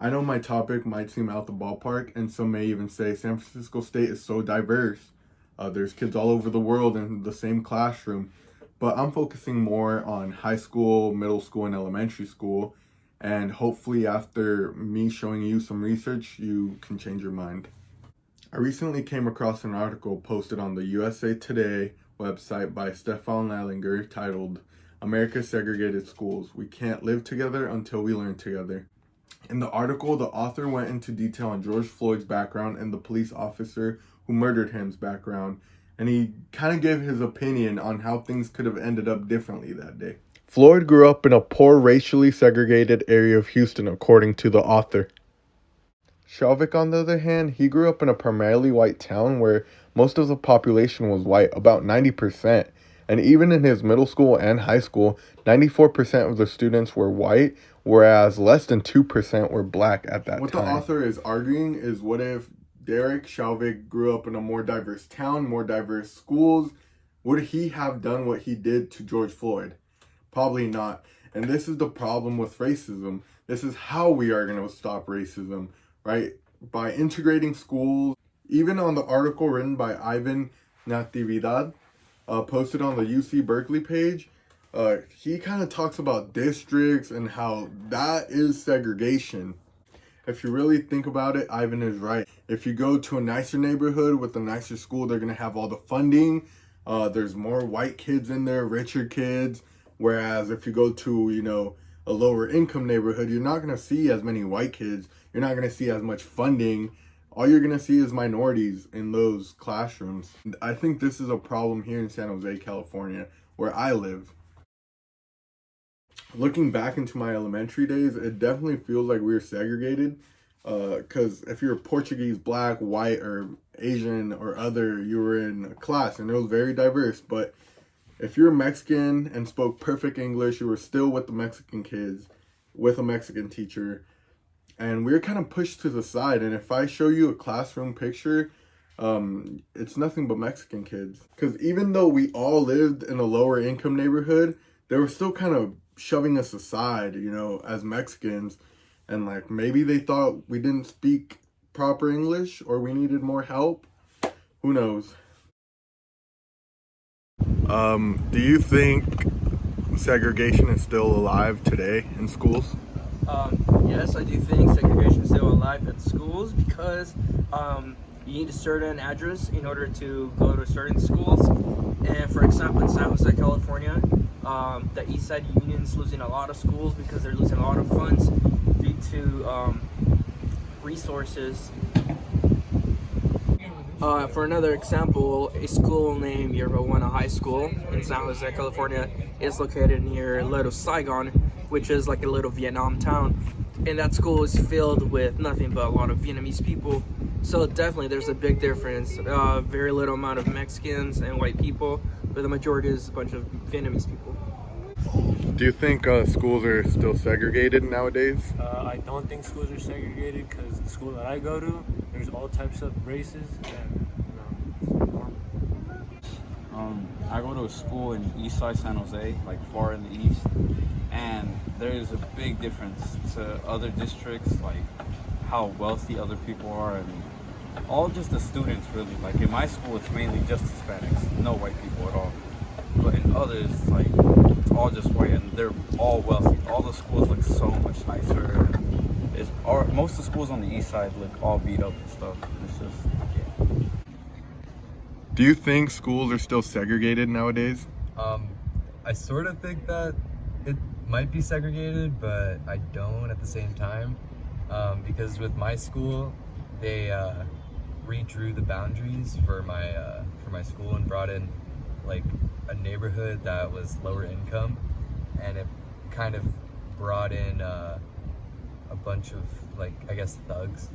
I know my topic might seem out the ballpark, and some may even say San Francisco State is so diverse. There's kids all over the world in the same classroom, but I'm focusing more on high school, middle school, and elementary school. And hopefully, after me showing you some research, you can change your mind. I recently came across an article posted on the USA Today website by Stefan Lallinger titled America's Segregated Schools. We can't live together until we learn together. In the article, the author went into detail on George Floyd's background and the police officer who murdered him's background, and he kind of gave his opinion on how things could have ended up differently that day. Floyd grew up in a poor, racially segregated area of Houston, according to the author. Shavik, on the other hand, he grew up in a primarily white town where most of the population was white, about 90%. And even in his middle school and high school, 94% of the students were white, whereas less than 2% were black at that time. What the author is arguing is, what if Derek Shavik grew up in a more diverse town, more diverse schools? Would he have done what he did to George Floyd? Probably not. And this is the problem with racism. This is how we are going to stop racism, right? By integrating schools. Even on the article written by Ivan Natividad, posted on the UC Berkeley page, he kind of talks about districts and how that is segregation. If you really think about it, Ivan is right. If you go to a nicer neighborhood with a nicer school, they're going to have all the funding. There's more white kids in there, richer kids. Whereas if you go to, a lower income neighborhood, you're not going to see as many white kids. You're not going to see as much funding. All you're going to see is minorities in those classrooms. I think this is a problem here in San Jose, California, where I live. Looking back into my elementary days, it definitely feels like we were segregated. Because if you're Portuguese, black, white, or Asian, or other, you were in a class, and it was very diverse. But if you're Mexican and spoke perfect English, you were still with the Mexican kids, with a Mexican teacher. And we were kind of pushed to the side. And if I show you a classroom picture, it's nothing but Mexican kids. Because even though we all lived in a lower income neighborhood, they were still kind of shoving us aside, as Mexicans. And maybe they thought we didn't speak proper English or we needed more help. Who knows? Do you think segregation is still alive today in schools? Yes, I do think segregation is still alive at schools because you need a certain address in order to go to certain schools. And for example, in San Jose, California, the East Side Union's losing a lot of schools because they're losing a lot of funds due to resources. For another example, a school named Yerba Buena High School in San Jose, California is located near Little Saigon, which is like a little Vietnam town. And that school is filled with nothing but a lot of Vietnamese people. So definitely there's a big difference. Very little amount of Mexicans and white people, but the majority is a bunch of Vietnamese people. Do you think schools are still segregated nowadays? I don't think schools are segregated because the school that I go to, there's all types of races and it's normal. I go to a school in East Side San Jose, far in the east, and there's a big difference to other districts, like how wealthy other people are, and all just the students really. In my school, it's mainly just Hispanics, no white people at all. But in others, it's all just white, and they're all wealthy. All the schools look so much nicer. Most of the schools on the east side look all beat up and stuff. It's just, yeah. Do you think schools are still segregated nowadays? I sort of think that it might be segregated, but I don't at the same time. Because with my school, they redrew the boundaries for my school and brought in a neighborhood that was lower income, and it kind of brought in a bunch of thugs